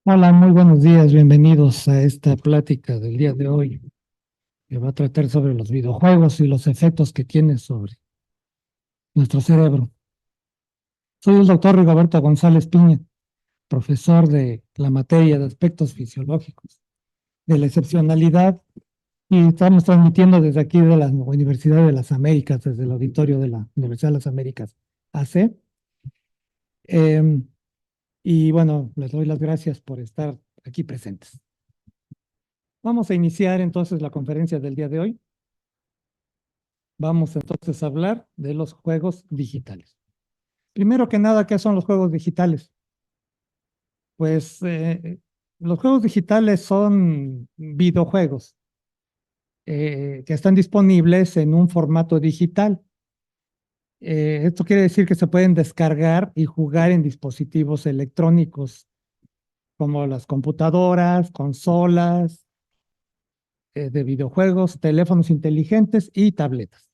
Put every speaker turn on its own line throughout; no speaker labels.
Hola, muy buenos días, bienvenidos a esta plática del día de hoy, que va a tratar sobre los videojuegos y los efectos que tienen sobre nuestro cerebro. Soy el doctor Rigoberto González Piña, profesor de la materia de aspectos fisiológicos de la excepcionalidad, y estamos transmitiendo desde aquí de la Universidad de las Américas, desde el auditorio de la Universidad de las Américas, AC. Em, y bueno, les doy las gracias por estar aquí presentes. Vamos a iniciar entonces la conferencia del día de hoy. Vamos entonces a hablar de los juegos digitales. Primero que nada, ¿qué son los juegos digitales? Pues los juegos digitales son videojuegos que están disponibles en un formato digital. Esto quiere decir que se pueden descargar y jugar en dispositivos electrónicos como las computadoras, consolas de videojuegos, teléfonos inteligentes y tabletas.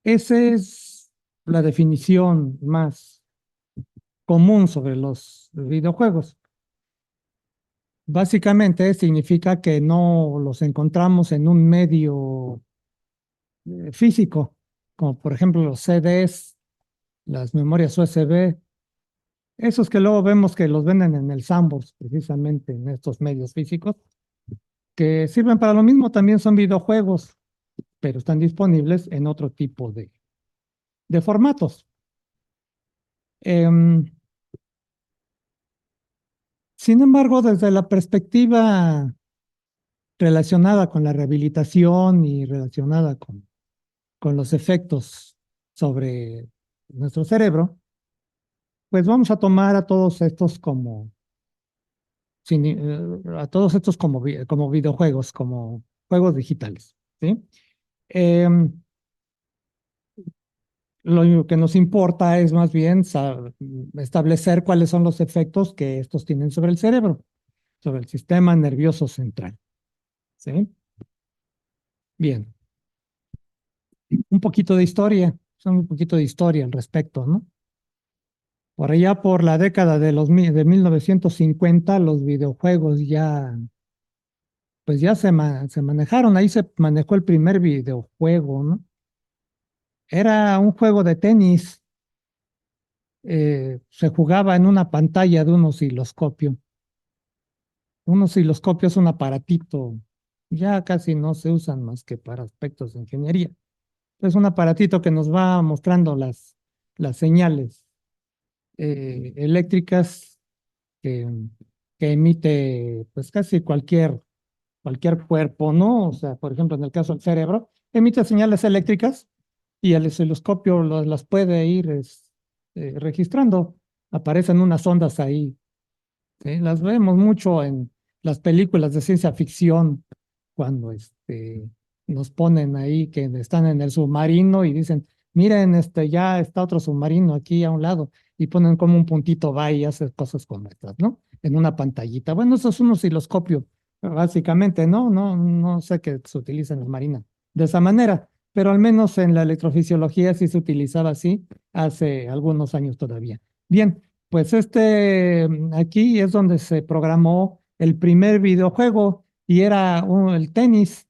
Esa es la definición más común sobre los videojuegos. Básicamente significa que no los encontramos en un medio físico, como por ejemplo los CDs, las memorias USB, esos que luego vemos que los venden en el sandbox, precisamente en estos medios físicos, que sirven para lo mismo, también son videojuegos, pero están disponibles en otro tipo de formatos. Em, Sin embargo, desde la perspectiva relacionada con la rehabilitación y relacionada con los efectos sobre nuestro cerebro, pues vamos a tomar a todos estos como, a todos estos como, como videojuegos, como juegos digitales, ¿sí? Em, lo que nos importa es más bien establecer cuáles son los efectos que estos tienen sobre el cerebro, sobre el sistema nervioso central, ¿sí? Bien, un poquito de historia, son un poquito de historia al respecto, ¿no? Por allá por la década de 1950, los videojuegos ya, pues ya se manejaron, ahí se manejó el primer videojuego, ¿no? Era un juego de tenis, se jugaba en una pantalla de un osciloscopio. Un osciloscopio es un aparatito, ya casi no se usan más que para aspectos de ingeniería. Es un aparatito que nos va mostrando las señales eléctricas que, que emite pues casi cualquier cuerpo, ¿no? O sea, por ejemplo, en el caso del cerebro, emite señales eléctricas y el osciloscopio las puede ir registrando. Aparecen unas ondas ahí, ¿sí? Las vemos mucho en las películas de ciencia ficción, cuando nos ponen ahí que están en el submarino y dicen, miren, ya está otro submarino aquí a un lado, y ponen como un puntito va y hace cosas como estas, ¿no? En una pantallita. Bueno, eso es un osciloscopio, básicamente, ¿no? No sé que se utiliza en la marina de esa manera, pero al menos en la electrofisiología sí se utilizaba así hace algunos años todavía. Bien, pues aquí es donde se programó el primer videojuego y era el tenis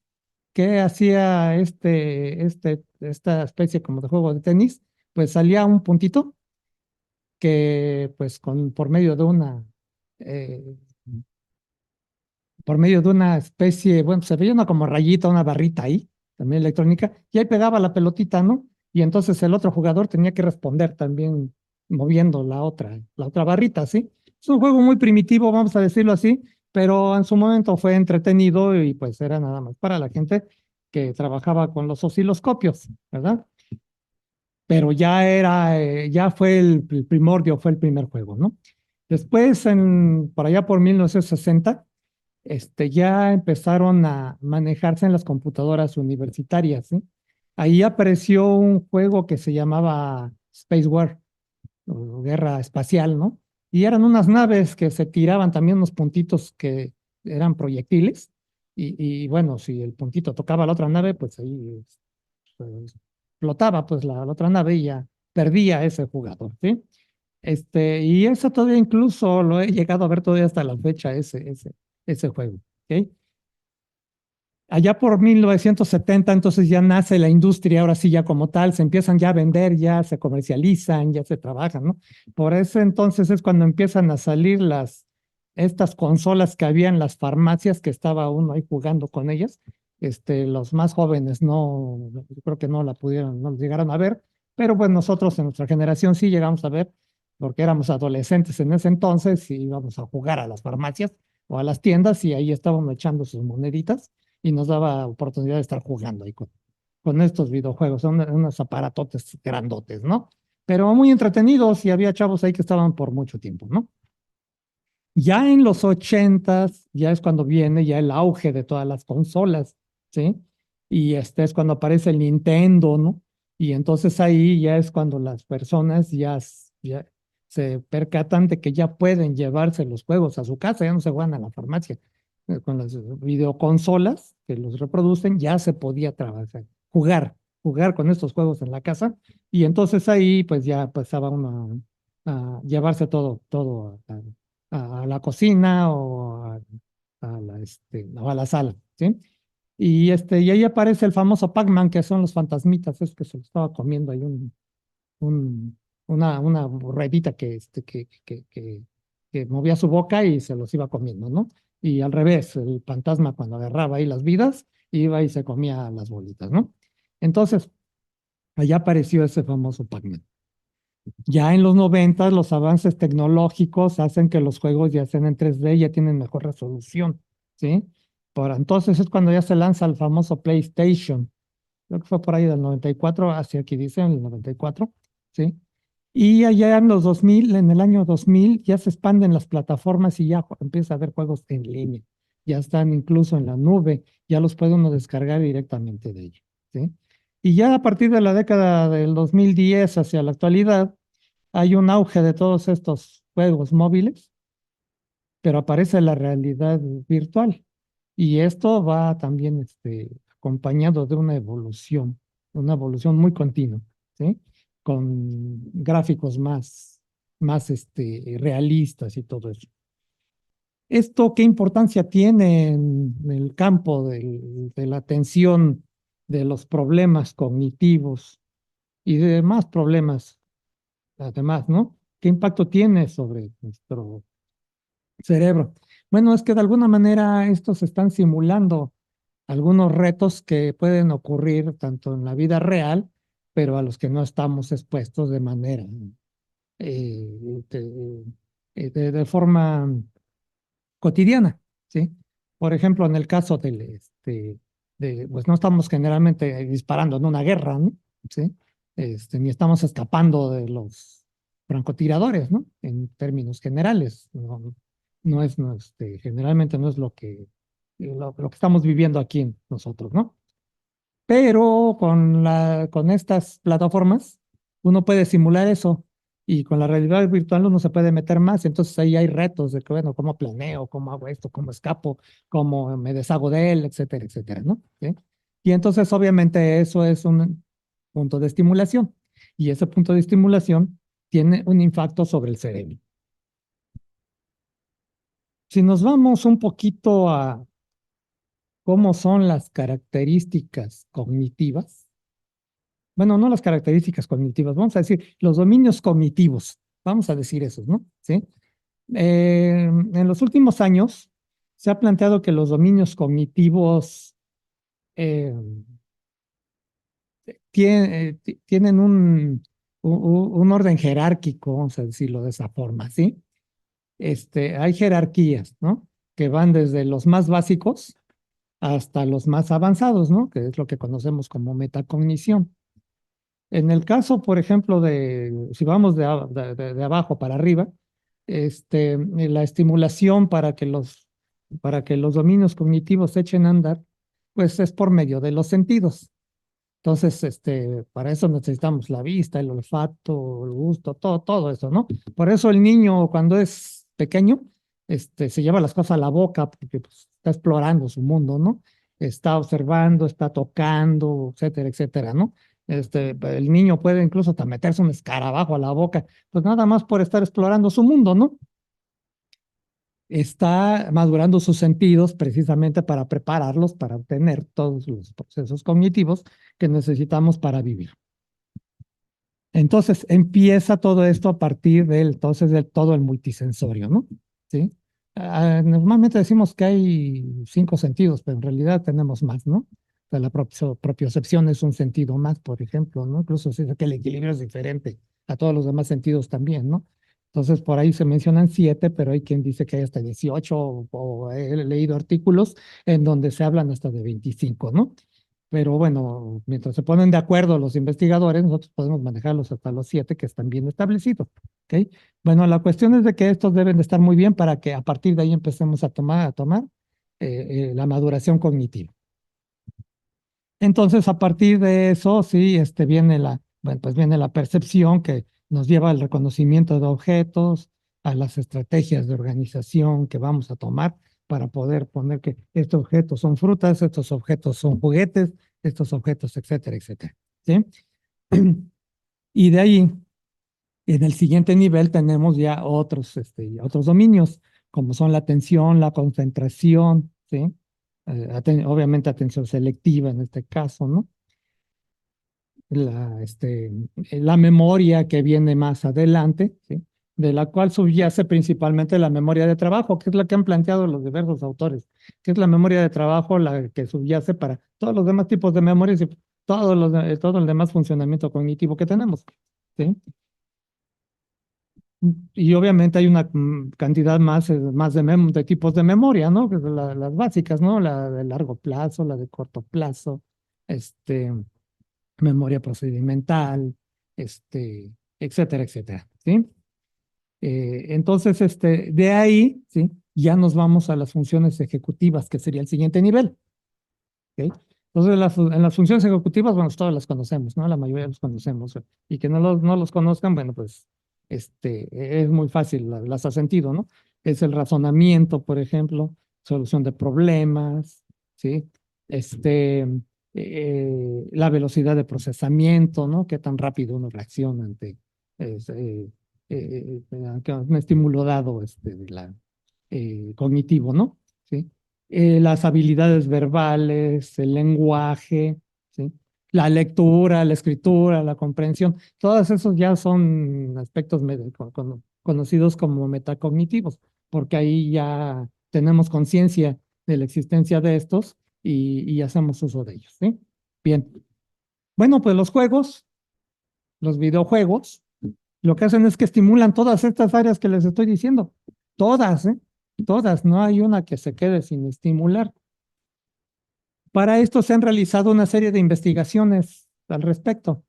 que hacía esta especie como de juego de tenis, pues salía un puntito que pues por medio de eh, por medio de una especie, bueno, se veía una como rayita, una barrita ahí, también electrónica, y ahí pegaba la pelotita, ¿no? Y entonces el otro jugador tenía que responder también moviendo la otra barrita, ¿sí? Es un juego muy primitivo, vamos a decirlo así, pero en su momento fue entretenido y pues era nada más para la gente que trabajaba con los osciloscopios, ¿verdad? Pero ya fue el primordio, fue el primer juego, ¿no? Después, por allá por 1960, ya empezaron a manejarse en las computadoras universitarias, ¿sí? Ahí apareció un juego que se llamaba Space War, o Guerra Espacial, ¿no? Y eran unas naves que se tiraban también unos puntitos que eran proyectiles, y bueno, si el puntito tocaba la otra nave, pues ahí explotaba pues la otra nave y ya perdía ese jugador, ¿sí? Y eso todavía incluso lo he llegado a ver todavía hasta la fecha, ese juego. ¿Ok? Allá por 1970, entonces ya nace la industria, ahora sí ya como tal, se empiezan ya a vender, ya se comercializan, ya se trabajan, ¿no? Por eso entonces es cuando empiezan a salir estas consolas que había en las farmacias, que estaba uno ahí jugando con ellas. Los más jóvenes no, yo creo que no la pudieron, no llegaron a ver, pero pues nosotros en nuestra generación sí llegamos a ver, porque éramos adolescentes en ese entonces y íbamos a jugar a las farmacias o a las tiendas y ahí estábamos echando sus moneditas y nos daba oportunidad de estar jugando ahí con estos videojuegos. Son unos aparatotes grandotes, ¿no? Pero muy entretenidos y había chavos ahí que estaban por mucho tiempo, ¿no? Ya en los ochentas, ya es cuando viene ya el auge de todas las consolas, ¿sí? Y este es cuando aparece el Nintendo, ¿no? Y entonces ahí ya es cuando las personas ya se percatan de que ya pueden llevarse los juegos a su casa, ya no se van a la farmacia. Con las videoconsolas que los reproducen, ya se podía trabajar, jugar con estos juegos en la casa. Y entonces ahí pues ya pasaba uno a llevarse todo a la cocina o a la sala, ¿sí? Y ahí aparece el famoso Pac-Man, que son los fantasmitas, es que se lo estaba comiendo ahí un, una ruedita que movía su boca y se los iba comiendo, ¿no? Y al revés, el fantasma cuando agarraba ahí las vidas, iba y se comía las bolitas, ¿no? Entonces, allá apareció ese famoso Pac-Man. Ya en los 90 los avances tecnológicos hacen que los juegos ya sean en 3D, ya tienen mejor resolución, ¿sí? Por entonces es cuando ya se lanza el famoso PlayStation. Creo que fue por ahí del 94, hacia aquí dicen, el 94, ¿sí? Y allá en los 2000, en el año 2000, ya se expanden las plataformas y ya empieza a haber juegos en línea. Ya están incluso en la nube, ya los puede uno descargar directamente de ellos, ¿sí? Y ya a partir de la década del 2010 hacia la actualidad, hay un auge de todos estos juegos móviles, pero aparece la realidad virtual. Y esto va también acompañado de una evolución muy continua, ¿sí? Con gráficos más realistas y todo eso. ¿Esto qué importancia tiene en el campo de la atención de los problemas cognitivos y de demás problemas, además, ¿no? ¿Qué impacto tiene sobre nuestro cerebro? Bueno, es que de alguna manera estos están simulando algunos retos que pueden ocurrir tanto en la vida real, pero a los que no estamos expuestos de manera, eh, de, de forma cotidiana, ¿sí? Por ejemplo, en el caso pues no estamos generalmente disparando en una guerra, ¿no? ¿Sí? Ni estamos escapando de los francotiradores, ¿no? En términos generales, generalmente no es lo que estamos viviendo aquí nosotros, ¿no? Pero con estas plataformas uno puede simular eso y con la realidad virtual uno se puede meter más. Entonces ahí hay retos de que, bueno, cómo planeo, cómo hago esto, cómo escapo, cómo me deshago de él, etcétera, etcétera, ¿no? ¿Sí? Y entonces obviamente eso es un punto de estimulación y ese punto de estimulación tiene un impacto sobre el cerebro. Si nos vamos un poquito a cómo son las características cognitivas, bueno, no las características cognitivas, vamos a decir los dominios cognitivos, vamos a decir esos, ¿no? ¿Sí? En los últimos años se ha planteado que los dominios cognitivos eh, tienen un orden jerárquico, vamos a decirlo de esa forma, ¿sí? Hay jerarquías, ¿no? Que van desde los más básicos hasta los más avanzados, ¿no? Que es lo que conocemos como metacognición. En el caso, por ejemplo, si vamos de abajo para arriba, la estimulación para que los dominios cognitivos se echen a andar, pues es por medio de los sentidos. Entonces, para eso necesitamos la vista, el olfato, el gusto, todo eso, ¿no? Por eso el niño cuando es pequeño, se lleva las cosas a la boca porque pues, está explorando su mundo, ¿no? Está observando, está tocando, etcétera, etcétera, ¿no? El niño puede incluso hasta meterse un escarabajo a la boca, pues nada más por estar explorando su mundo, ¿no? Está madurando sus sentidos precisamente para prepararlos para obtener todos los procesos cognitivos que necesitamos para vivir. Entonces empieza todo esto a partir del todo el multisensorio, ¿no? ¿Sí? Normalmente decimos que hay 5 sentidos, pero en realidad tenemos más, ¿no? O sea, la propiocepción es un sentido más, por ejemplo, ¿no? Incluso se dice que el equilibrio es diferente a todos los demás sentidos también, ¿no? Entonces, por ahí se mencionan 7, pero hay quien dice que hay hasta 18, o he leído artículos en donde se hablan hasta de 25, ¿no? Pero bueno, mientras se ponen de acuerdo los investigadores, nosotros podemos manejarlos hasta los 7 que están bien establecidos. ¿Ok? Bueno, la cuestión es de que estos deben de estar muy bien para que a partir de ahí empecemos a tomar la maduración cognitiva. Entonces, a partir de eso, sí, bueno, pues viene la percepción que nos lleva al reconocimiento de objetos, a las estrategias de organización que vamos a tomar para poder poner que estos objetos son frutas, estos objetos son juguetes, estos objetos, etcétera, etcétera. ¿Sí? Y de ahí, en el siguiente nivel tenemos ya otros dominios, como son la atención, la concentración, ¿sí? Obviamente atención selectiva en este caso, ¿no? La memoria que viene más adelante, ¿sí? De la cual subyace principalmente la memoria de trabajo, que es la que han planteado los diversos autores, que es la memoria de trabajo la que subyace para todos los demás tipos de memorias y todo el demás funcionamiento cognitivo que tenemos, ¿sí? Y obviamente hay una cantidad más de tipos de memoria, ¿no? Que son las básicas, ¿no? La de largo plazo, la de corto plazo, este, memoria procedimental, etcétera, etcétera, ¿sí? Entonces, de ahí, ¿sí? Ya nos vamos a las funciones ejecutivas, que sería el siguiente nivel, ¿ok? Entonces, en las funciones ejecutivas, bueno, todas las conocemos, ¿no? La mayoría los conocemos. Y que no los conozcan, bueno, pues, es muy fácil, las ha sentido, ¿no? Es el razonamiento, por ejemplo, solución de problemas, ¿sí? La velocidad de procesamiento, ¿no? Qué tan rápido uno reacciona ante es, ante un estímulo dado, cognitivo, ¿no? ¿Sí? Las habilidades verbales, el lenguaje, ¿sí? La lectura, la escritura, la comprensión, todos esos ya son aspectos conocidos como metacognitivos, porque ahí ya tenemos conciencia de la existencia de estos y hacemos uso de ellos, ¿sí? Bien. Bueno, pues los videojuegos, lo que hacen es que estimulan todas estas áreas que les estoy diciendo. Todas, ¿eh? Todas, no hay una que se quede sin estimular. Para esto se han realizado una serie de investigaciones al respecto,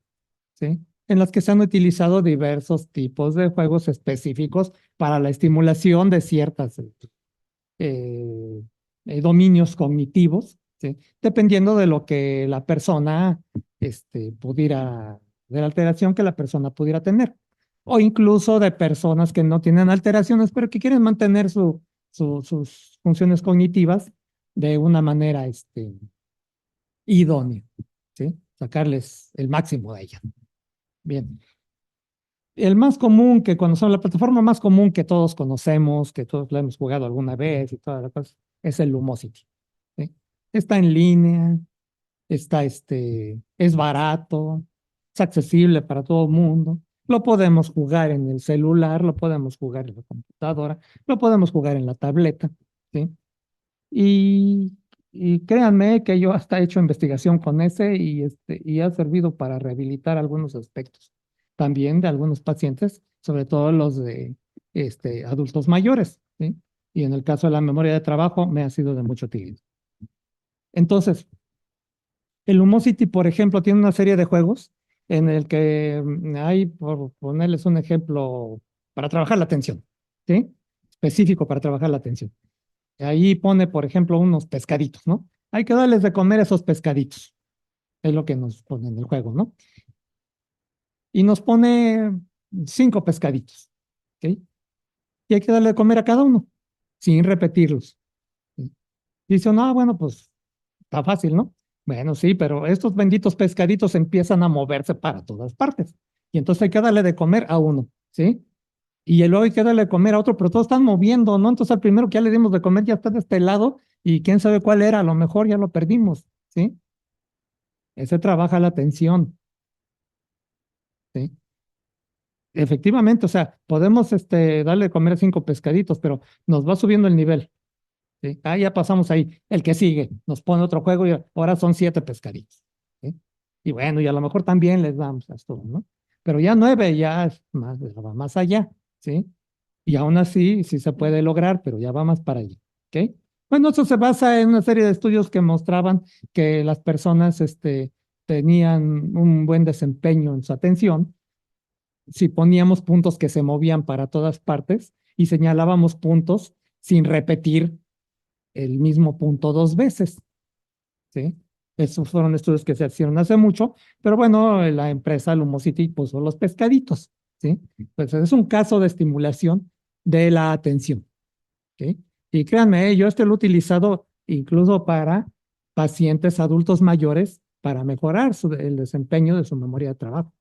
¿sí? En las que se han utilizado diversos tipos de juegos específicos para la estimulación de ciertas eh, dominios cognitivos, ¿sí? Dependiendo de lo que la persona pudiera, de la alteración que la persona pudiera tener. O incluso de personas que no tienen alteraciones, pero que quieren mantener sus funciones cognitivas de una manera idónea, ¿sí? Sacarles el máximo de ella. Bien. El más común que conocemos, la plataforma más común que todos conocemos, que todos la hemos jugado alguna vez y todas las cosas, es el Lumosity, ¿sí? Está en línea, es barato, es accesible para todo el mundo. Lo podemos jugar en el celular, lo podemos jugar en la computadora, lo podemos jugar en la tableta, ¿sí? Y, y créanme que yo hasta he hecho investigación con ese y ha servido para rehabilitar algunos aspectos también de algunos pacientes, sobre todo los de adultos mayores, ¿sí? Y en el caso de la memoria de trabajo me ha sido de mucha utilidad. Entonces, el Lumosity, por ejemplo, tiene una serie de juegos en el que hay, por ponerles un ejemplo, para trabajar la atención, ¿sí? Específico para trabajar la atención. Ahí pone, por ejemplo, unos pescaditos, ¿no? Hay que darles de comer esos pescaditos. Es lo que nos pone en el juego, ¿no? Y nos pone 5 pescaditos, ¿ok? Y hay que darle de comer a cada uno, sin repetirlos. ¿Sí? Dice, no, bueno, pues está fácil, ¿no? Bueno, sí, pero estos benditos pescaditos empiezan a moverse para todas partes. Y entonces hay que darle de comer a uno, ¿sí? Y luego hay que darle de comer a otro, pero todos están moviendo, ¿no? Entonces al primero que ya le dimos de comer ya está de este lado y quién sabe cuál era, a lo mejor ya lo perdimos, ¿sí? Ese trabaja la atención, ¿sí? Efectivamente, o sea, podemos darle de comer a 5 pescaditos, pero nos va subiendo el nivel, ¿sí? Ah, ya pasamos ahí. El que sigue nos pone otro juego y ahora son 7 pescaditos, ¿sí? Y bueno, y a lo mejor también les damos a esto, ¿no? Pero ya 9 ya es más, va más allá, ¿sí? Y aún así, sí se puede lograr, pero ya va más para allá, ¿ok? Bueno, eso se basa en una serie de estudios que mostraban que las personas tenían un buen desempeño en su atención si poníamos puntos que se movían para todas partes y señalábamos puntos sin repetir el mismo punto 2 veces, ¿sí? Esos fueron estudios que se hicieron hace mucho, pero bueno, la empresa Lumosity puso los pescaditos, ¿sí? Pues es un caso de estimulación de la atención, ¿ok? Y créanme, yo lo he utilizado incluso para pacientes adultos mayores para mejorar el desempeño de su memoria de trabajo,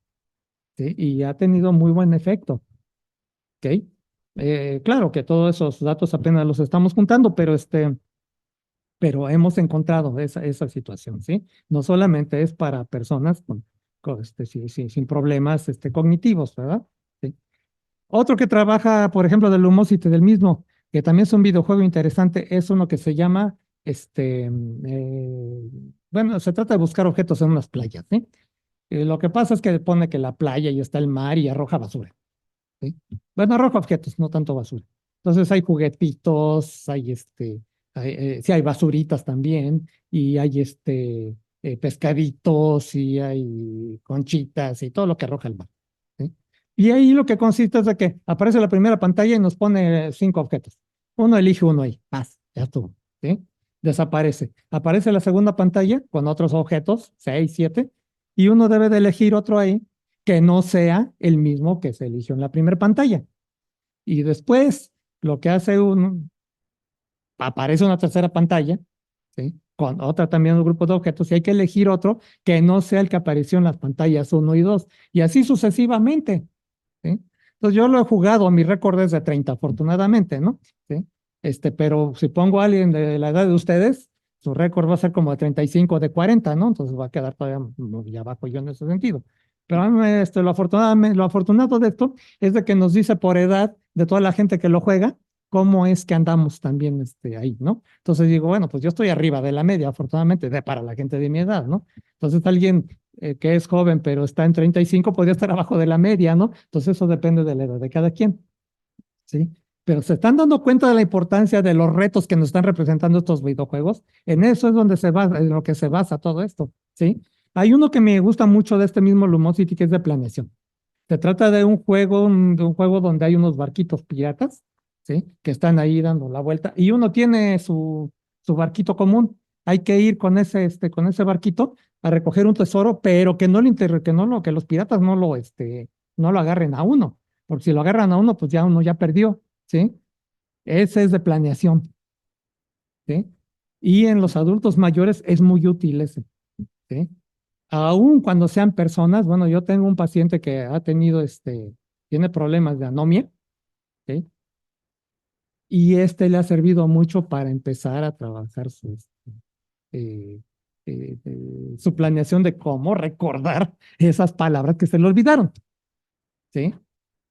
¿sí? Y ha tenido muy buen efecto, ¿ok? Claro que todos esos datos apenas los estamos juntando, pero hemos encontrado esa situación, ¿sí? No solamente es para personas sin problemas cognitivos, ¿verdad? Sí. Otro que trabaja, por ejemplo, del Lumosity del mismo, que también es un videojuego interesante, es uno que se llama, bueno, se trata de buscar objetos en unas playas, ¿sí? Lo que pasa es que pone que la playa y está el mar y arroja basura, ¿sí? Bueno, arroja objetos, no tanto basura. Entonces hay juguetitos, sí hay basuritas también, y hay pescaditos, y hay conchitas, y todo lo que arroja el mar, ¿sí? Y ahí lo que consiste es de que aparece la primera pantalla y nos pone 5 objetos. Uno elige uno ahí, paz, ya estuvo, ¿sí? Desaparece. Aparece la segunda pantalla con otros objetos, 6, 7, y uno debe de elegir otro ahí que no sea el mismo que se eligió en la primera pantalla. Y después, lo que hace uno, aparece una tercera pantalla, ¿sí? Con otra también un grupo de objetos, y hay que elegir otro que no sea el que apareció en las pantallas 1 y 2, y así sucesivamente, ¿sí? Entonces yo lo he jugado, mi récord es de 30, afortunadamente, ¿no? ¿Sí? Pero si pongo a alguien de la edad de ustedes, su récord va a ser como de 35 o de 40, ¿no? Entonces va a quedar todavía muy abajo yo en ese sentido. Pero a mí, lo afortunado de esto es de que nos dice por edad de toda la gente que lo juega, cómo es que andamos también ahí, ¿no? Entonces digo, bueno, pues yo estoy arriba de la media, afortunadamente, para la gente de mi edad, ¿no? Entonces alguien que es joven pero está en 35 podría estar abajo de la media, ¿no? Entonces eso depende de la edad de cada quien, ¿sí? Pero se están dando cuenta de la importancia de los retos que nos están representando estos videojuegos. En eso es donde se basa, en lo que se basa todo esto, ¿sí? Hay uno que me gusta mucho de este mismo Lumosity que es de planeación. Se trata de un juego donde hay unos barquitos piratas, ¿sí? Que están ahí dando la vuelta y uno tiene su barquito común. Hay que ir con ese barquito a recoger un tesoro, pero que no que los piratas no lo agarren a uno, porque si lo agarran a uno, pues ya uno ya perdió, ¿sí? Ese es de planeación, ¿sí? Y en los adultos mayores es muy útil ese, ¿sí? Aún cuando sean personas, bueno, yo tengo un paciente que ha tenido tiene problemas de anomia, ¿sí? Y le ha servido mucho para empezar a trabajar eh, su planeación de cómo recordar esas palabras que se le olvidaron, ¿sí?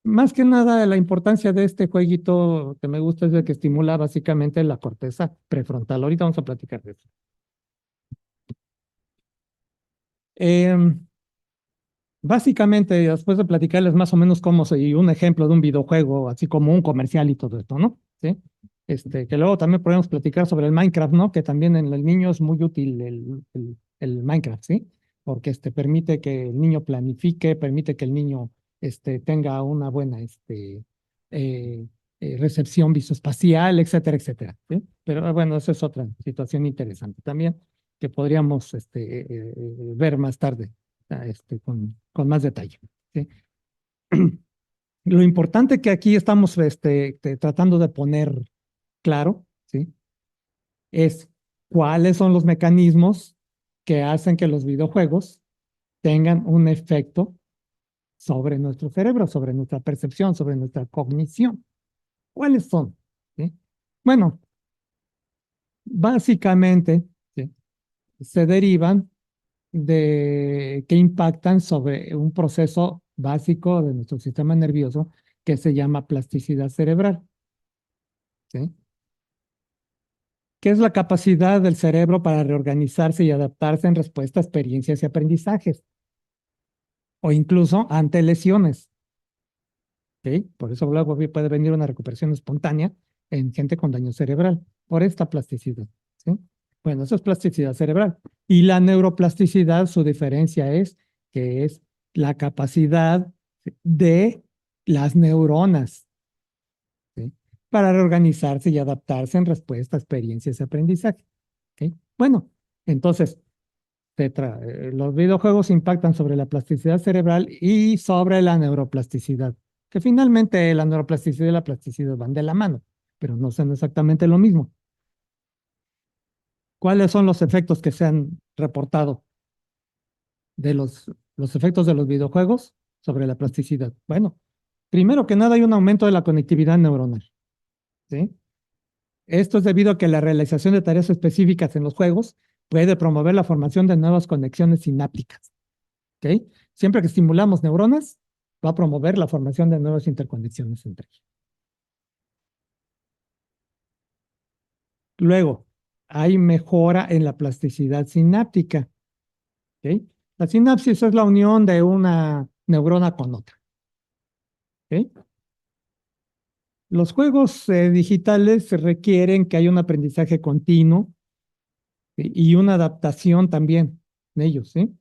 Más que nada, la importancia de este jueguito que me gusta es de que estimula básicamente la corteza prefrontal. Ahorita vamos a platicar de eso. Em, Básicamente, después de platicarles más o menos cómo y un ejemplo de un videojuego, así como un comercial y todo esto, ¿no? ¿Sí? Que luego también podemos platicar sobre el Minecraft, ¿no? Que también en el niño es muy útil el Minecraft, ¿sí? Porque permite que el niño planifique, permite que el niño tenga una buena eh, recepción visoespacial, etcétera, etcétera, ¿sí? Pero bueno, esa es otra situación interesante también que podríamos ver más tarde con más detalle, ¿sí? Lo importante que aquí estamos tratando de poner claro, ¿sí? Es cuáles son los mecanismos que hacen que los videojuegos tengan un efecto sobre nuestro cerebro, sobre nuestra percepción, sobre nuestra cognición. ¿Cuáles son? ¿Sí? Bueno, básicamente, ¿sí?, se derivan de que impactan sobre un proceso básico de nuestro sistema nervioso que se llama plasticidad cerebral. ¿Sí? Que es la capacidad del cerebro para reorganizarse y adaptarse en respuesta a experiencias y aprendizajes, o incluso ante lesiones. ¿Sí? Por eso luego puede venir una recuperación espontánea en gente con daño cerebral, por esta plasticidad. ¿Sí? Bueno, eso es plasticidad cerebral. Y la neuroplasticidad, su diferencia es que es la capacidad de las neuronas, ¿sí?, para reorganizarse y adaptarse en respuesta a experiencias y aprendizaje. ¿Sí? Bueno, entonces, los videojuegos impactan sobre la plasticidad cerebral y sobre la neuroplasticidad, que finalmente la neuroplasticidad y la plasticidad van de la mano, pero no son exactamente lo mismo. ¿Cuáles son los efectos que se han reportado de los efectos de los videojuegos sobre la plasticidad? Bueno, primero que nada hay un aumento de la conectividad neuronal. ¿Sí? Esto es debido a que la realización de tareas específicas en los juegos puede promover la formación de nuevas conexiones sinápticas. ¿Ok? Siempre que estimulamos neuronas, va a promover la formación de nuevas interconexiones entre ellas. Luego, hay mejora en la plasticidad sináptica. ¿Ok? La sinapsis es la unión de una neurona con otra. ¿Ok? Los juegos digitales requieren que haya un aprendizaje continuo, ¿sí?, y una adaptación también en ellos, ¿sí?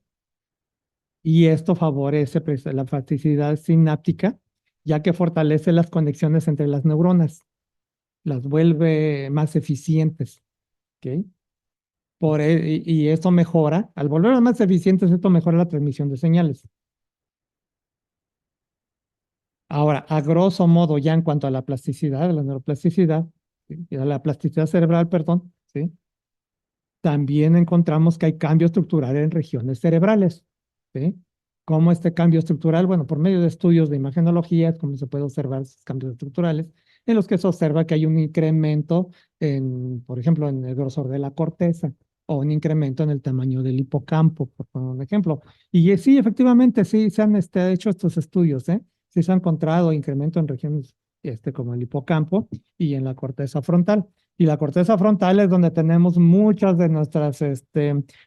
Y esto favorece pues, la plasticidad sináptica, ya que fortalece las conexiones entre las neuronas, las vuelve más eficientes. ¿Ok? Y esto mejora, al volverlas más eficientes, esto mejora la transmisión de señales. Ahora, a grosso modo, ya en cuanto a la plasticidad, a la neuroplasticidad, ¿sí?, a la plasticidad cerebral, perdón, ¿sí?, también encontramos que hay cambio estructural en regiones cerebrales. ¿Sí? ¿Cómo este cambio estructural? Bueno, por medio de estudios de imagenología, como se puede observar esos cambios estructurales, en los que se observa que hay un incremento en, por ejemplo, en el grosor de la corteza o un incremento en el tamaño del hipocampo, por poner un ejemplo. Y sí, efectivamente, sí se han hecho estos estudios, ¿eh? Sí se ha encontrado incremento en regiones como el hipocampo y en la corteza frontal. Y la corteza frontal es donde tenemos muchas de nuestras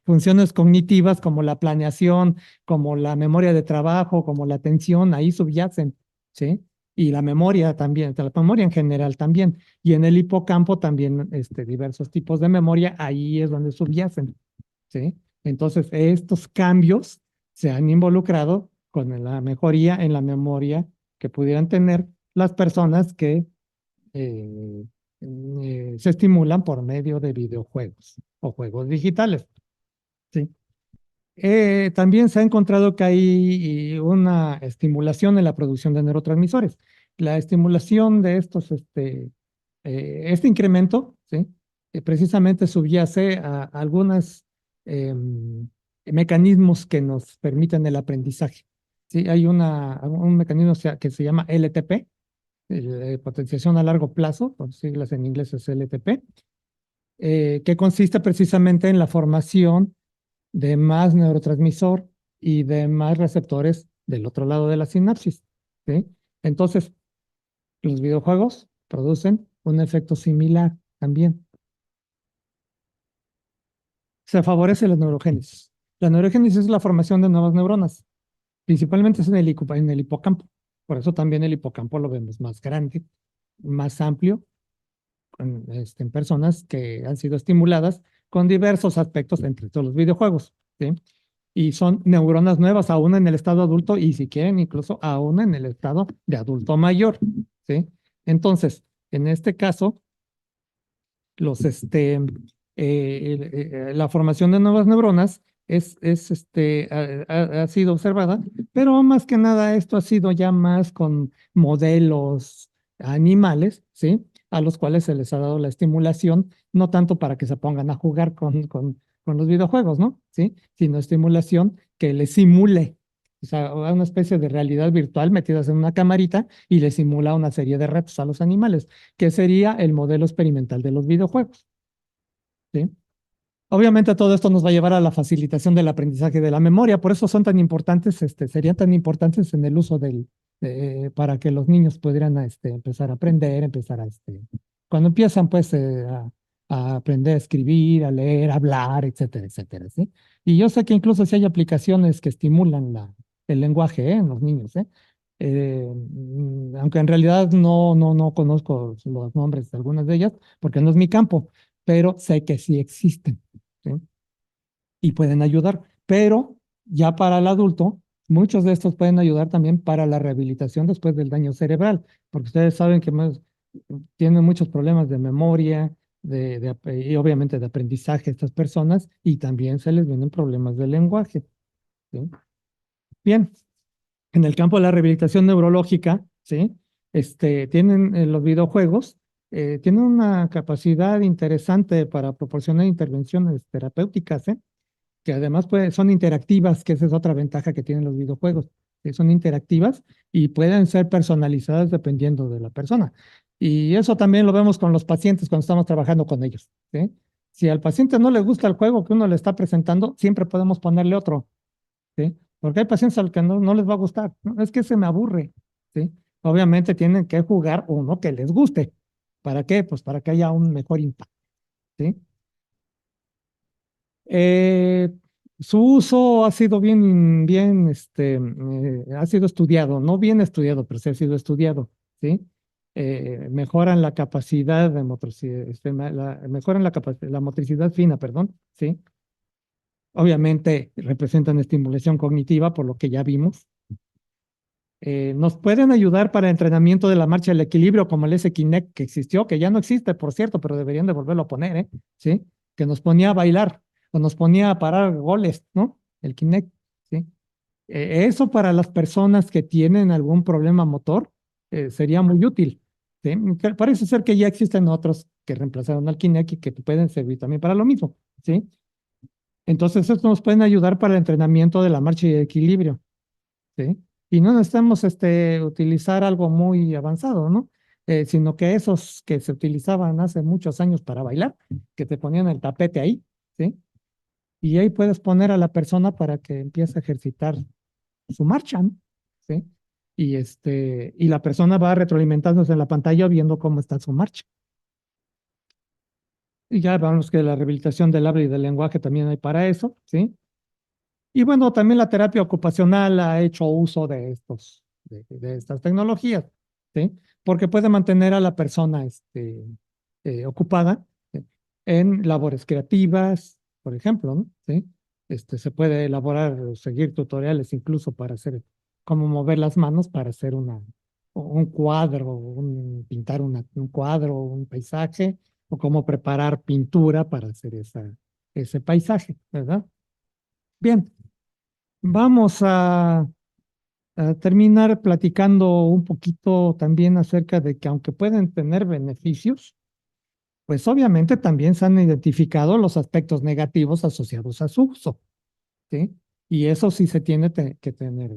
funciones cognitivas, como la planeación, como la memoria de trabajo, como la atención, ahí subyacen, ¿sí? Y la memoria también, la memoria en general también. Y en el hipocampo también diversos tipos de memoria, ahí es donde subyacen, ¿sí? Entonces, estos cambios se han involucrado con la mejoría en la memoria que pudieran tener las personas que eh, se estimulan por medio de videojuegos o juegos digitales. ¿Sí? También se ha encontrado que hay una estimulación en la producción de neurotransmisores. La estimulación de este incremento, ¿sí?, precisamente subyace a algunos mecanismos que nos permiten el aprendizaje. ¿Sí? Hay un mecanismo que se llama LTP, potenciación a largo plazo, por siglas en inglés es LTP, que consiste precisamente en la formación de más neurotransmisor y de más receptores del otro lado de la sinapsis. ¿Sí? Entonces, los videojuegos producen un efecto similar también. Se favorece la neurogénesis. La neurogénesis es la formación de nuevas neuronas, principalmente es en el hipocampo. Por eso también el hipocampo lo vemos más grande, más amplio, en personas que han sido estimuladas con diversos aspectos entre todos los videojuegos. ¿Sí? Y son neuronas nuevas aún en el estado adulto y si quieren incluso aún en el estado de adulto mayor. ¿Sí? Entonces, en este caso, la formación de nuevas neuronas ha sido observada, pero más que nada esto ha sido ya más con modelos animales, ¿sí?, a los cuales se les ha dado la estimulación, no tanto para que se pongan a jugar con con los videojuegos, ¿no? ¿Sí? Sino estimulación que le simule, o sea, una especie de realidad virtual metidas en una camarita y le simula una serie de retos a los animales, que sería el modelo experimental de los videojuegos, ¿sí? Obviamente todo esto nos va a llevar a la facilitación del aprendizaje de la memoria, por eso son tan importantes, serían tan importantes en el uso para que los niños pudieran empezar a aprender, cuando empiezan pues a aprender a escribir, a leer, a hablar, etcétera, etcétera, ¿sí? Y yo sé que incluso si hay aplicaciones que estimulan el lenguaje, en los niños, ¿eh? Aunque en realidad no conozco los nombres de algunas de ellas, porque no es mi campo, pero sé que sí existen, ¿sí? Y pueden ayudar. Pero ya para el adulto, muchos de estos pueden ayudar también para la rehabilitación después del daño cerebral, porque ustedes saben que tienen muchos problemas de memoria, y obviamente de aprendizaje estas personas, y también se les vienen problemas de lenguaje, ¿sí? Bien, en el campo de la rehabilitación neurológica, ¿sí? Tienen los videojuegos, tienen una capacidad interesante para proporcionar intervenciones terapéuticas, ¿eh? Que además son interactivas, que esa es otra ventaja que tienen los videojuegos, que son interactivas y pueden ser personalizadas dependiendo de la persona. Y eso también lo vemos con los pacientes cuando estamos trabajando con ellos, ¿sí? Si al paciente no le gusta el juego que uno le está presentando, siempre podemos ponerle otro, ¿sí? Porque hay pacientes al que no les va a gustar, ¿no? Es que se me aburre, ¿sí? Obviamente tienen que jugar uno que les guste. ¿Para qué? Pues para que haya un mejor impacto, ¿sí? Eh, Su uso ha sido ha sido estudiado, no bien estudiado, pero sí ha sido estudiado, ¿sí? Mejoran la capacidad de motricidad, mejoran la motricidad fina, perdón, ¿sí? Obviamente representan estimulación cognitiva, por lo que ya vimos. Nos pueden ayudar para entrenamiento de la marcha del equilibrio, como el S-Kinect que existió, que ya no existe, por cierto, pero deberían de volverlo a poner, ¿eh? ¿Sí? Que nos ponía a bailar o nos ponía a parar goles, ¿no? El Kinect, ¿sí? Eso para las personas que tienen algún problema motor sería muy útil, ¿sí? Parece ser que ya existen otros que reemplazaron al Kinect y que pueden servir también para lo mismo, ¿sí? Entonces, estos nos pueden ayudar para el entrenamiento de la marcha y el equilibrio, ¿sí? Y no necesitamos utilizar algo muy avanzado, ¿no? Sino que esos que se utilizaban hace muchos años para bailar, que te ponían el tapete ahí, ¿sí? Y ahí puedes poner a la persona para que empiece a ejercitar su marcha, ¿no? ¿Sí? Y la persona va retroalimentándose en la pantalla viendo cómo está su marcha. Y ya vamos que la rehabilitación del habla y del lenguaje también hay para eso, ¿sí? Y bueno, también la terapia ocupacional ha hecho uso de estas tecnologías, ¿sí? Porque puede mantener a la persona ocupada, ¿sí? En labores creativas, por ejemplo, ¿no? ¿Sí? Se puede elaborar o seguir tutoriales incluso para hacer, cómo mover las manos para hacer un cuadro, pintar un cuadro, un paisaje, o cómo preparar pintura para hacer ese paisaje, ¿verdad? Bien. Vamos a terminar platicando un poquito también acerca de que aunque pueden tener beneficios, pues obviamente también se han identificado los aspectos negativos asociados a su uso, ¿sí? Y eso sí se tiene que tener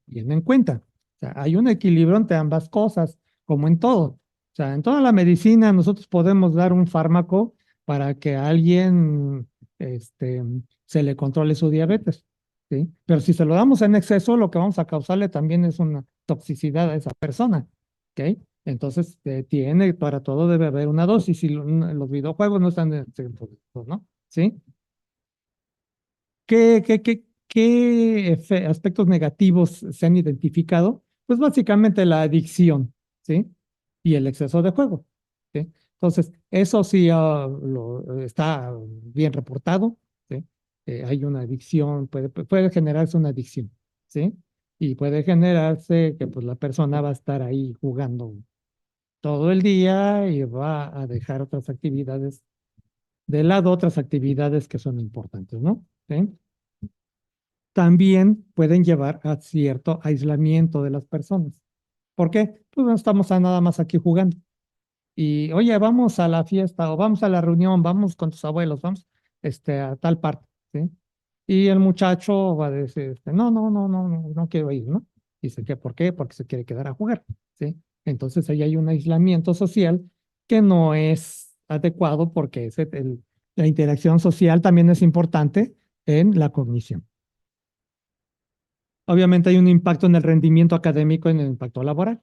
bien en cuenta. O sea, hay un equilibrio entre ambas cosas, como en todo. O sea, en toda la medicina nosotros podemos dar un fármaco para que a alguien se le controle su diabetes, ¿sí? Pero si se lo damos en exceso, lo que vamos a causarle también es una toxicidad a esa persona, ¿ok? Entonces, para todo debe haber una dosis y los videojuegos no están exentos de esto, ¿no? ¿Sí? ¿Qué aspectos negativos se han identificado? Pues básicamente la adicción, ¿sí? Y el exceso de juego, ¿sí? Entonces, eso sí está bien reportado, ¿sí? Hay una adicción, puede generarse una adicción, ¿sí? Y puede generarse que pues la persona va a estar ahí jugando todo el día y va a dejar otras actividades de lado, otras actividades que son importantes, ¿no? ¿Sí? También pueden llevar a cierto aislamiento de las personas. ¿Por qué? Pues no estamos nada más aquí jugando. Y, oye, vamos a la fiesta o vamos a la reunión, vamos con tus abuelos, vamos a tal parte. ¿sí? Y el muchacho va a decir, no, no, no, no, no, no quiero ir, ¿no? Dice que, ¿por qué? Porque se quiere quedar a jugar, ¿sí? Entonces ahí hay un aislamiento social que no es adecuado porque la interacción social también es importante en la cognición. Obviamente hay un impacto en el rendimiento académico y en el impacto laboral,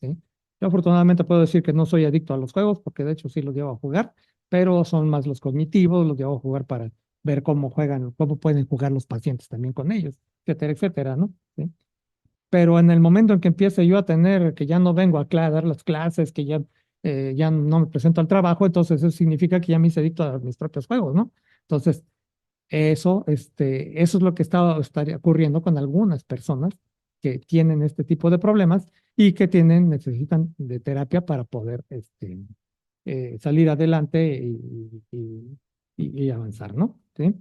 ¿sí? Yo afortunadamente puedo decir que no soy adicto a los juegos, porque de hecho sí los llevo a jugar, pero son más los cognitivos, los llevo a jugar para ver cómo juegan, cómo pueden jugar los pacientes también con ellos, etcétera, etcétera, ¿no? ¿Sí? Pero en el momento en que empiece yo a tener, que ya no vengo a dar las clases, que ya no me presento al trabajo, entonces eso significa que ya me hice adicto a mis propios juegos, ¿no? Entonces, eso es lo que estaría ocurriendo con algunas personas que tienen este tipo de problemas y que necesitan de terapia para poder salir adelante y avanzar, ¿no? ¿Sí?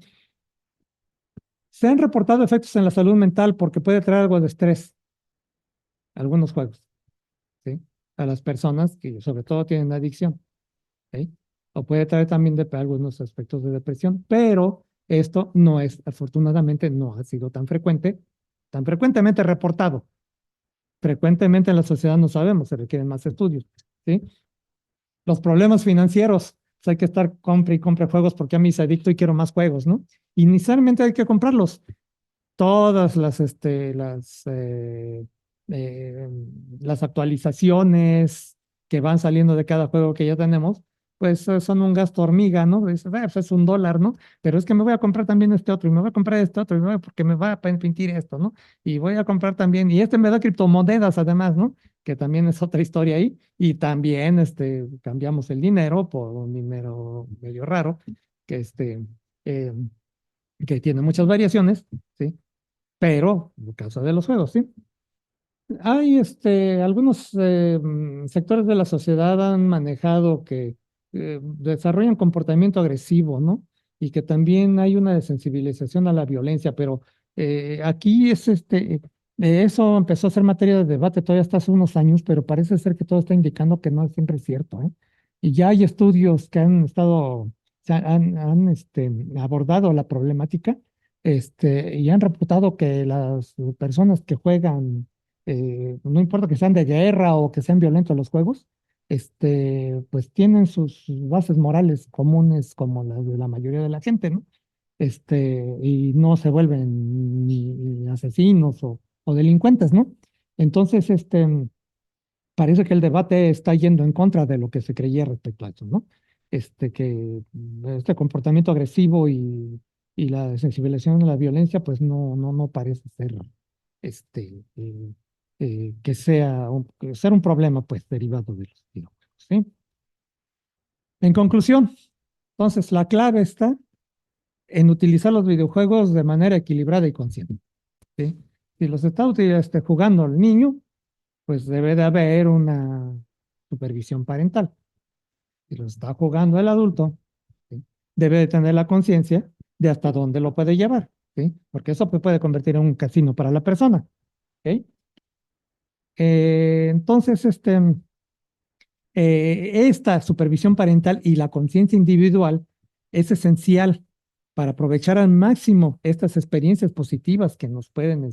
Se han reportado efectos en la salud mental porque puede traer algo de estrés, algunos juegos, ¿sí? A las personas que sobre todo tienen adicción, ¿sí? O puede traer también algunos aspectos de depresión, pero esto no es, afortunadamente, no ha sido tan frecuentemente reportado. Frecuentemente en la sociedad no sabemos, se requieren más estudios, ¿sí? Los problemas financieros, pues hay que estar compre y compre juegos porque a mí se adicto y quiero más juegos, ¿no? Y necesariamente hay que comprarlos. Todas eh, las actualizaciones que van saliendo de cada juego que ya tenemos, pues son un gasto hormiga, ¿no? Dices, pues es $1, ¿no? Pero es que me voy a comprar también este otro y me voy a comprar este otro porque me va a pintar esto, ¿no? Y voy a comprar también, y este me da criptomonedas además, ¿no? Que también es otra historia ahí. Y también cambiamos el dinero por un dinero medio raro, que, eh, que tiene muchas variaciones, ¿sí? Pero en el caso de los juegos, ¿sí? Hay algunos sectores de la sociedad han manejado que desarrollan comportamiento agresivo, ¿no? Y que también hay una desensibilización a la violencia, pero aquí eso empezó a ser materia de debate todavía hasta hace unos años, pero parece ser que todo está indicando que no siempre es cierto, ¿eh? Y ya hay estudios que han abordado la problemática, y han reputado que las personas que juegan no importa que sean de guerra o que sean violentos los juegos, pues tienen sus bases morales comunes como las de la mayoría de la gente, ¿no? Y no se vuelven ni asesinos o delincuentes, ¿no? Entonces, parece que el debate está yendo en contra de lo que se creía respecto a eso, ¿no? Que este comportamiento agresivo y la sensibilización a la violencia, pues no parece ser que ser un problema, pues, derivado de los videojuegos, ¿sí? En conclusión, entonces, la clave está en utilizar los videojuegos de manera equilibrada y consciente, ¿sí? Si los está jugando el niño, pues debe de haber una supervisión parental. Si los está jugando el adulto, ¿sí? Debe de tener la conciencia de hasta dónde lo puede llevar, ¿sí? Porque eso pues, puede convertir en un casino para la persona, ¿ok? Entonces, esta supervisión parental y la conciencia individual es esencial para aprovechar al máximo estas experiencias positivas que nos pueden,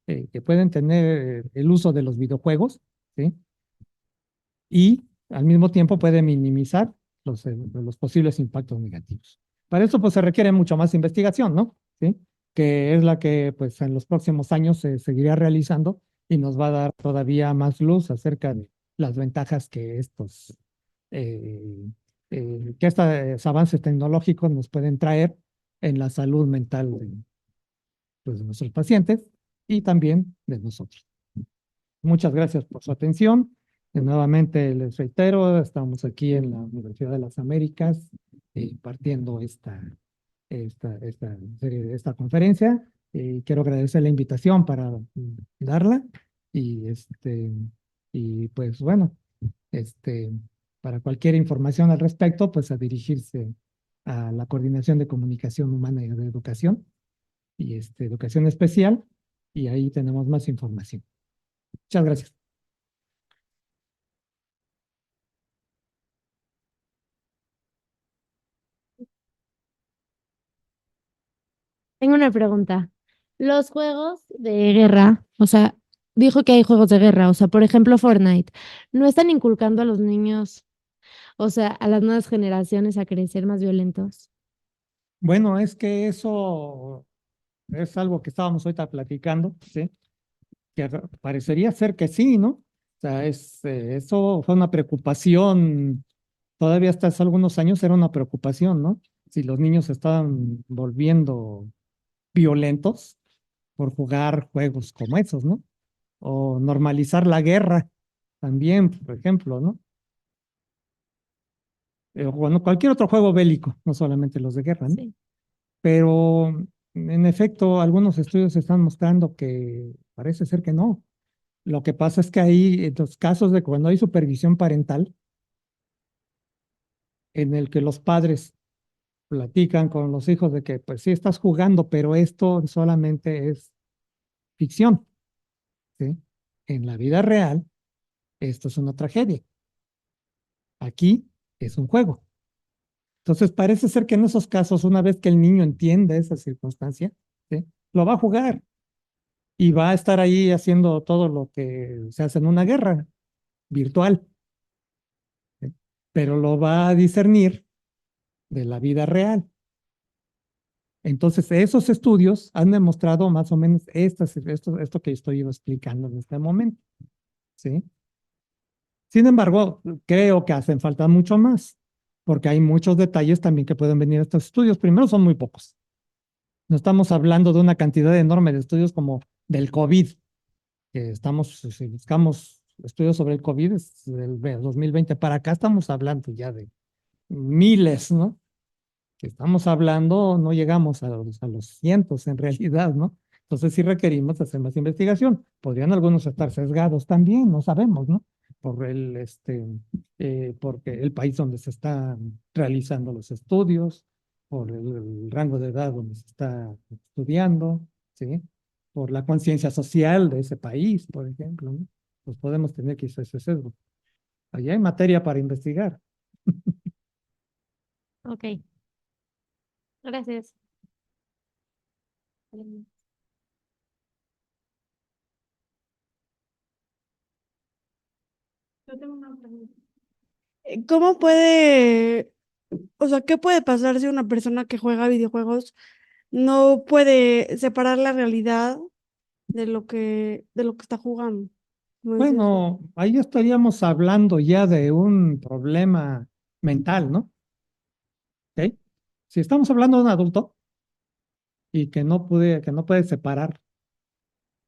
que pueden tener el uso de los videojuegos, ¿sí? Y al mismo tiempo puede minimizar los posibles impactos negativos. Para eso, pues, se requiere mucho más investigación, ¿no? ¿Sí? Que es la que, pues, en los próximos años se seguirá realizando y nos va a dar todavía más luz acerca de las ventajas eh, que estos avances tecnológicos nos pueden traer en la salud mental pues, de nuestros pacientes y también de nosotros. Muchas gracias por su atención. Nuevamente les reitero, estamos aquí en la Universidad de las Américas impartiendo esta conferencia. Quiero agradecer la invitación para darla y, y pues bueno, este, para cualquier información al respecto, pues a dirigirse a la Coordinación de Comunicación Humana y de Educación y Educación Especial y ahí tenemos más información. Muchas gracias.
Tengo una pregunta. Los juegos de guerra, o sea, dijo que hay juegos de guerra, o sea, por ejemplo, Fortnite, ¿no están inculcando a los niños, o sea, a las nuevas generaciones a crecer más violentos?
Bueno, es que eso es algo que estábamos ahorita platicando, ¿sí? Que parecería ser que sí, ¿no? O sea, eso fue una preocupación, todavía hasta hace algunos años era una preocupación, ¿no? Si los niños se estaban volviendo violentos por jugar juegos como esos, ¿no? O normalizar la guerra también, por ejemplo, ¿no? Bueno, cualquier otro juego bélico, no solamente los de guerra, ¿no?
Sí.
Pero en efecto, algunos estudios están mostrando que parece ser que no. Lo que pasa es que hay los casos de cuando hay supervisión parental, en el que los padres platican con los hijos de que, pues sí, estás jugando, pero esto solamente es ficción, ¿sí? En la vida real, esto es una tragedia. Aquí es un juego. Entonces, parece ser que en esos casos, una vez que el niño entiende esa circunstancia, ¿sí? Lo va a jugar y va a estar ahí haciendo todo lo que se hace en una guerra virtual, ¿sí? Pero lo va a discernir de la vida real. Entonces, esos estudios han demostrado más o menos esto que estoy explicando en este momento, ¿sí? Sin embargo, creo que hacen falta mucho más, porque hay muchos detalles también que pueden venir a estos estudios. Primero, son muy pocos. No estamos hablando de una cantidad enorme de estudios como del COVID, que estamos, si buscamos estudios sobre el COVID, es del 2020 para acá estamos hablando ya de miles, ¿no? Que estamos hablando, no llegamos a los cientos en realidad, ¿no? Entonces sí requerimos hacer más investigación. Podrían algunos estar sesgados también, no sabemos, ¿no? Por porque el país donde se están realizando los estudios, por el rango de edad donde se está estudiando, ¿sí? Por la conciencia social de ese país, por ejemplo, ¿no? Pues podemos tener quizás ese sesgo. Allá hay materia para investigar.
Ok, gracias. Yo tengo una pregunta.
¿Cómo puede, o sea, qué puede pasar si una persona que juega videojuegos no puede separar la realidad de lo que está jugando? ¿Cómo dice usted?
Bueno, ahí estaríamos hablando ya de un problema mental, ¿no? ¿Ok? Si estamos hablando de un adulto y que no puede separar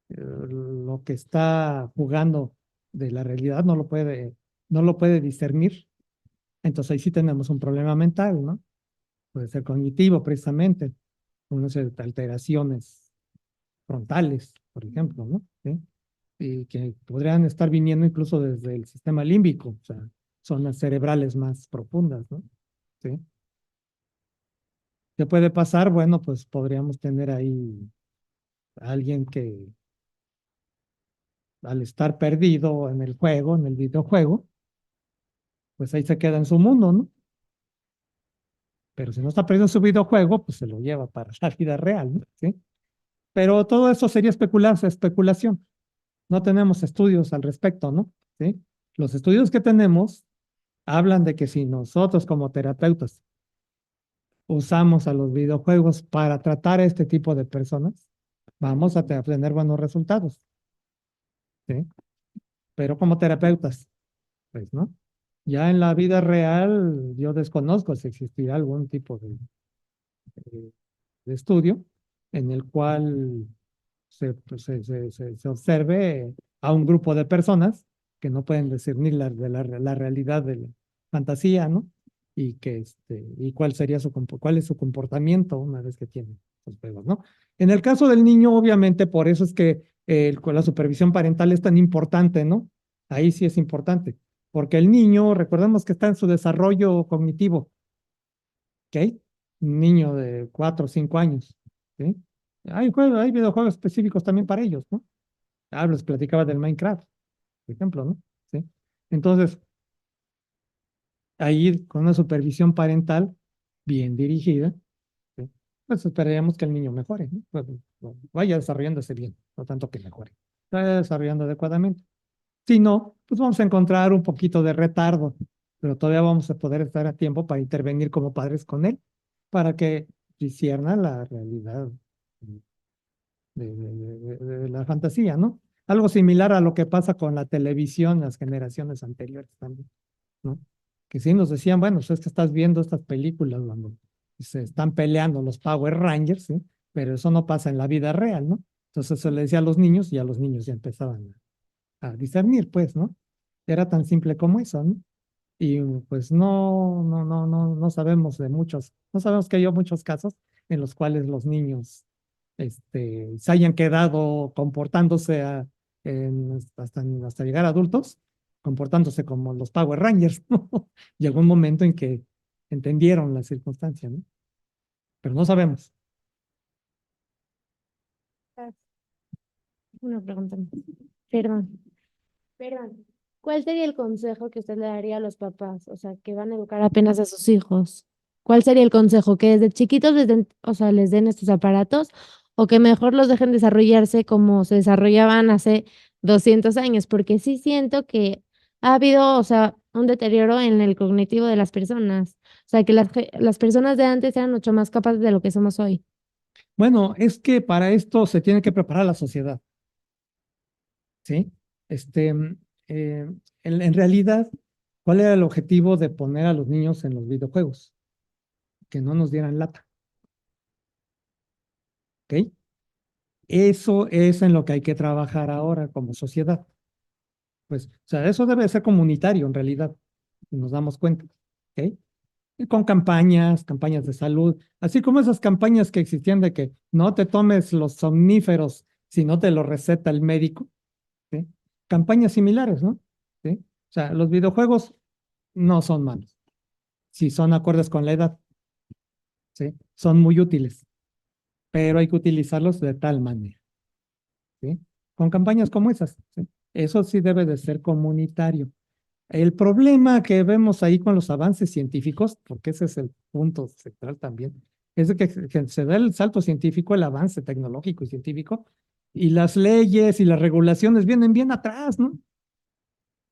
lo que está jugando de la realidad, no lo puede discernir, entonces ahí sí tenemos un problema mental, ¿no? Puede ser cognitivo precisamente, unas alteraciones frontales, por ejemplo, ¿no? ¿Sí? Y que podrían estar viniendo incluso desde el sistema límbico, o sea, zonas cerebrales más profundas, ¿no? ¿Sí? ¿Qué puede pasar? Bueno, pues podríamos tener ahí a alguien que al estar perdido en el juego, en el videojuego, pues ahí se queda en su mundo, ¿no? Pero si no está perdido en su videojuego, pues se lo lleva para la vida real, ¿no? ¿Sí? Pero todo eso sería especulación. No tenemos estudios al respecto, ¿no? ¿Sí? Los estudios que tenemos hablan de que si nosotros como terapeutas usamos a los videojuegos para tratar a este tipo de personas, vamos a tener buenos resultados, ¿sí? Pero como terapeutas, pues, ¿no? Ya en la vida real, yo desconozco si existirá algún tipo de estudio en el cual pues, se observe a un grupo de personas que no pueden discernir la realidad de la fantasía, ¿no? Y y cuál es su comportamiento una vez que tienen los juegos, ¿no? En el caso del niño, obviamente, por eso es que con la supervisión parental es tan importante, ¿no? Ahí sí es importante, porque el niño, recordemos que está en su desarrollo cognitivo, ¿ok? Un niño de 4 o 5 años, ¿sí? Hay videojuegos específicos también para ellos, ¿no? Les platicaba del Minecraft, por ejemplo, ¿no? ¿Sí? Entonces, ahí con una supervisión parental bien dirigida, ¿sí? pues esperaríamos que el niño mejore, ¿no? Pues, vaya desarrollándose bien, no tanto que mejore, vaya desarrollando adecuadamente. Si no, pues vamos a encontrar un poquito de retardo, pero todavía vamos a poder estar a tiempo para intervenir como padres con él, para que discierna la realidad de la fantasía, ¿no? Algo similar a lo que pasa con la televisión, las generaciones anteriores también, ¿no? Que sí nos decían, bueno, pues es que estás viendo estas películas donde se están peleando los Power Rangers, ¿sí? Pero eso no pasa en la vida real, ¿no? Entonces se le decía a los niños y a los niños ya empezaban a discernir, pues, ¿no? Era tan simple como eso, ¿no? Y pues no sabemos de muchos, no sabemos que hay muchos casos en los cuales los niños se hayan quedado comportándose hasta llegar a adultos, comportándose como los Power Rangers, ¿no? Llegó un momento en que entendieron la circunstancia, ¿no? Pero no sabemos.
Una pregunta. Perdón. Perdón. ¿Cuál sería el consejo que usted le daría a los papás? O sea, que van a educar apenas a sus hijos. ¿Cuál sería el consejo? ¿Que desde chiquitos o sea, les den estos aparatos o que mejor los dejen desarrollarse como se desarrollaban hace 200 años? Porque sí siento que ha habido, o sea, un deterioro en el cognitivo de las personas. O sea, que las personas de antes eran mucho más capaces de lo que somos hoy.
Bueno, es que para esto se tiene que preparar la sociedad, ¿sí? Este, en realidad, ¿cuál era el objetivo de poner a los niños en los videojuegos? Que no nos dieran lata, ¿ok? Eso es en lo que hay que trabajar ahora como sociedad. Pues, o sea, eso debe ser comunitario en realidad, si nos damos cuenta, ¿ok? Y con campañas de salud, así como esas campañas que existían de que no te tomes los somníferos si no te lo receta el médico, ¿sí? Campañas similares, ¿no? ¿Sí? O sea, los videojuegos no son malos, si son acordes con la edad, ¿sí? Son muy útiles, pero hay que utilizarlos de tal manera, ¿sí? Con campañas como esas, ¿sí? Eso sí debe de ser comunitario. El problema que vemos ahí con los avances científicos, porque ese es el punto central también, es de que se da el salto científico, el avance tecnológico y científico, y las leyes y las regulaciones vienen bien atrás, ¿no?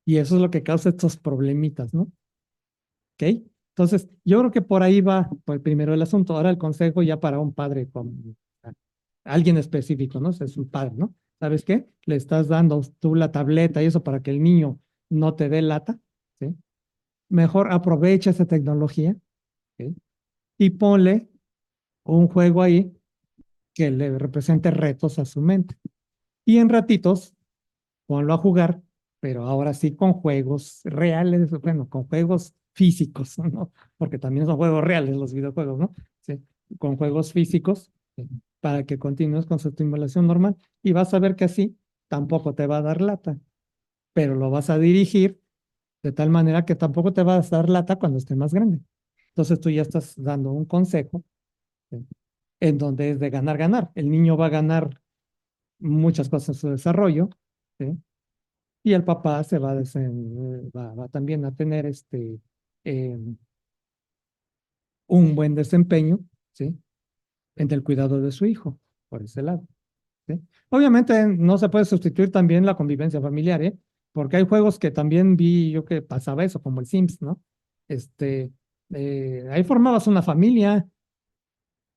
Y eso es lo que causa estos problemitas, ¿no? ¿Ok? Entonces, yo creo que por ahí va por primero el asunto. Ahora el consejo ya para un padre, con alguien específico, ¿no? Es un padre, ¿no? ¿Sabes qué? Le estás dando tú la tableta y eso para que el niño no te dé lata, ¿sí? Mejor aprovecha esa tecnología, ¿ok? Y ponle un juego ahí que le represente retos a su mente. Y en ratitos, ponlo a jugar, pero ahora sí con juegos reales, bueno, con juegos físicos, ¿no? Porque también son juegos reales los videojuegos, ¿no? Sí, con juegos físicos, ¿sí? Para que continúes con su estimulación normal y vas a ver que así tampoco te va a dar lata, pero lo vas a dirigir de tal manera que tampoco te va a dar lata cuando esté más grande. Entonces tú ya estás dando un consejo, ¿sí? En donde es de ganar, ganar. El niño va a ganar muchas cosas en su desarrollo, ¿sí? Y el papá se va también a tener eh, un buen desempeño, ¿sí? En el cuidado de su hijo, por ese lado, ¿sí? Obviamente no se puede sustituir también la convivencia familiar, ¿eh? Porque hay juegos que también vi yo que pasaba eso, como el Sims, ¿no? Este, ahí formabas una familia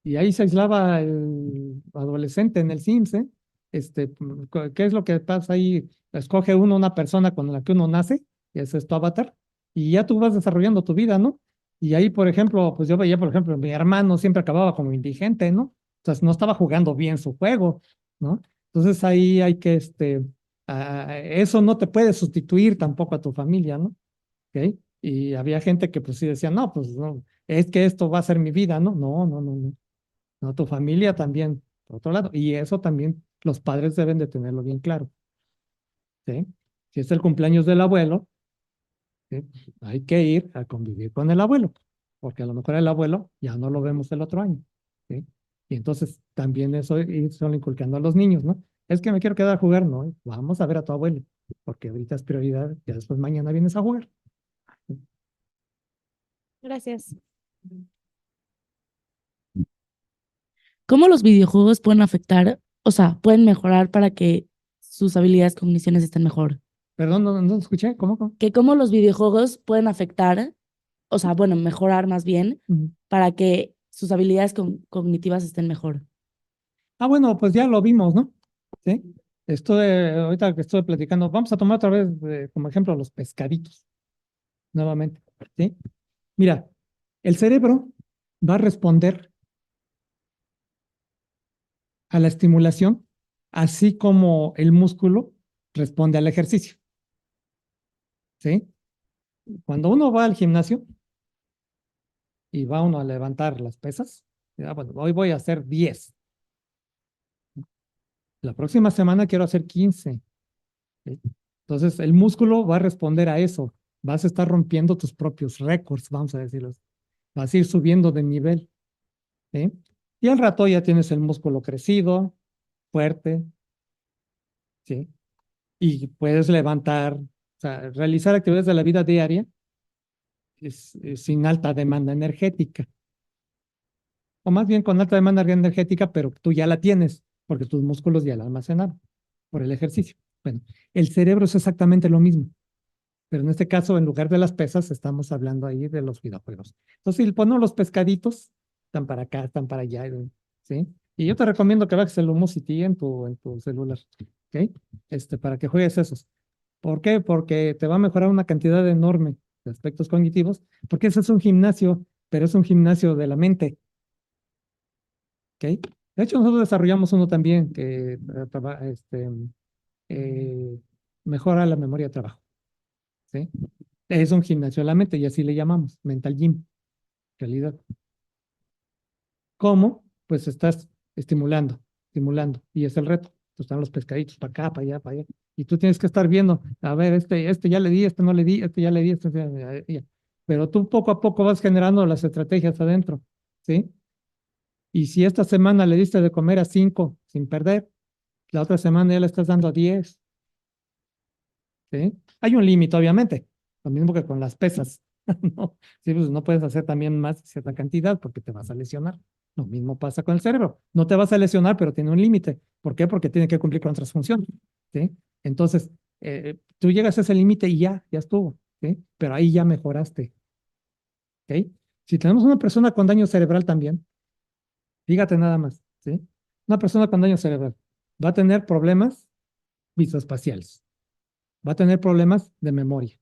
y ahí se aislaba el adolescente en el Sims, ¿eh? ¿Qué es lo que pasa ahí? Escoge uno una persona con la que uno nace, y ese es tu avatar, y ya tú vas desarrollando tu vida, ¿no? Y ahí, por ejemplo, pues yo veía, por ejemplo, mi hermano siempre acababa como indigente, ¿no? Entonces no estaba jugando bien su juego, ¿no? Entonces ahí hay que, eso no te puede sustituir tampoco a tu familia, ¿no? ¿Ok? Y había gente que pues sí decía, no, pues no, es que esto va a ser mi vida, ¿no? No. No, tu familia también, por otro lado. Y eso también los padres deben de tenerlo bien claro, ¿sí? Si es el cumpleaños del abuelo, ¿sí? Hay que ir a convivir con el abuelo, porque a lo mejor el abuelo ya no lo vemos el otro año, ¿sí? Y entonces también eso ir solo inculcando a los niños, ¿no? Es que me quiero quedar a jugar, no, vamos a ver a tu abuelo, porque ahorita es prioridad, ya después mañana vienes a jugar.
Gracias.
¿Cómo los videojuegos pueden afectar, o sea, pueden mejorar para que sus habilidades cogniciones estén mejor?
Perdón, no escuché, ¿cómo?
Que cómo los videojuegos pueden afectar, o sea, bueno, mejorar más bien,
Ujú.
para que sus habilidades cognitivas estén mejor.
Bueno, pues ya lo vimos, ¿no? Sí. Ahorita que estoy platicando, vamos a tomar otra vez como ejemplo los pescaditos, nuevamente, ¿sí? Mira, el cerebro va a responder a la estimulación, así como el músculo responde al ejercicio, ¿sí? Cuando uno va al gimnasio y va uno a levantar las pesas, bueno, hoy voy a hacer 10. La próxima semana quiero hacer 15. ¿Sí? Entonces, el músculo va a responder a eso. Vas a estar rompiendo tus propios récords, vamos a decirlo. Vas a ir subiendo de nivel. ¿Sí? Y al rato ya tienes el músculo crecido, fuerte, ¿sí? Y puedes levantar, o sea, realizar actividades de la vida diaria sin alta demanda energética. O más bien con alta demanda energética, pero tú ya la tienes, porque tus músculos ya la almacenaron por el ejercicio. Bueno, el cerebro es exactamente lo mismo. Pero en este caso, en lugar de las pesas, estamos hablando ahí de los videojuegos. Entonces, si ponemos los pescaditos, están para acá, están para allá, ¿sí? Y yo te recomiendo que bajes el Lumosity en tu celular, ¿ok? Para que juegues esos. ¿Por qué? Porque te va a mejorar una cantidad enorme de aspectos cognitivos, porque ese es un gimnasio, pero es un gimnasio de la mente, ¿ok? De hecho, nosotros desarrollamos uno también que eh, mejora la memoria de trabajo, ¿sí? Es un gimnasio de la mente y así le llamamos, mental gym, en realidad. ¿Cómo? Pues estás estimulando, y es el reto. Entonces están los pescaditos para acá, para allá, para allá. Y tú tienes que estar viendo, a ver, este ya le di, este no le di, este ya le di, este ya. Pero tú poco a poco vas generando las estrategias adentro, ¿sí? Y si esta semana le diste de comer a 5 sin perder, la otra semana ya le estás dando a 10, ¿sí? Hay un límite, obviamente, lo mismo que con las pesas, ¿no? Sí, pues no puedes hacer también más de cierta cantidad porque te vas a lesionar. Lo mismo pasa con el cerebro. No te vas a lesionar, pero tiene un límite. ¿Por qué? Porque tiene que cumplir con otras funciones, ¿sí? Entonces, tú llegas a ese límite y ya estuvo, ¿sí? Pero ahí ya mejoraste, ¿ok? Si tenemos una persona con daño cerebral también, fíjate nada más, ¿sí? Una persona con daño cerebral va a tener problemas visoespaciales, va a tener problemas de memoria.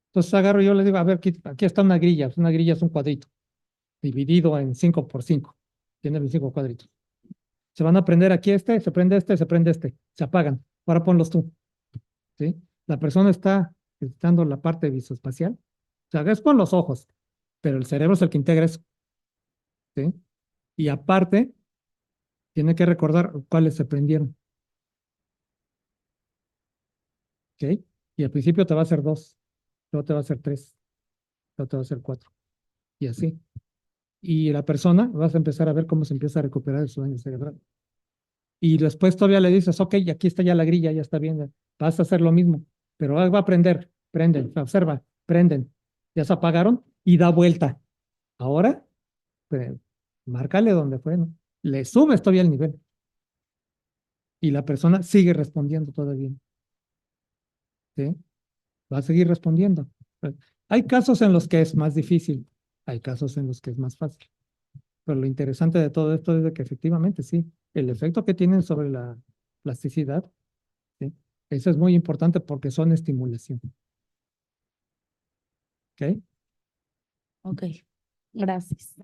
Entonces agarro y yo le digo, a ver, aquí está una grilla. Una grilla es un cuadrito dividido en 5 por 5. Tiene 25 cuadritos. Se van a prender aquí se prende se prende se apagan. Ahora ponlos tú, ¿sí? La persona está necesitando la parte visoespacial. O sea, es con los ojos, pero el cerebro es el que integra eso, ¿sí? Y aparte, tiene que recordar cuáles se prendieron, ¿ok? Y al principio te va a hacer 2, luego te va a hacer 3, luego te va a hacer 4, y así. Y la persona, vas a empezar a ver cómo se empieza a recuperar de su daño cerebral. Y después todavía le dices, ok, aquí está ya la grilla, ya está bien, vas a hacer lo mismo, pero va a prender, prenden, observa, prenden, ya se apagaron y da vuelta. Ahora, pues, márcale donde fue, ¿no? Le subes todavía el nivel y la persona sigue respondiendo todavía, ¿sí? Va a seguir respondiendo. Hay casos en los que es más difícil, hay casos en los que es más fácil. Pero lo interesante de todo esto es de que efectivamente sí, el efecto que tienen sobre la plasticidad, ¿sí? Eso es muy importante porque son estimulación. ¿Ok?
Ok, gracias.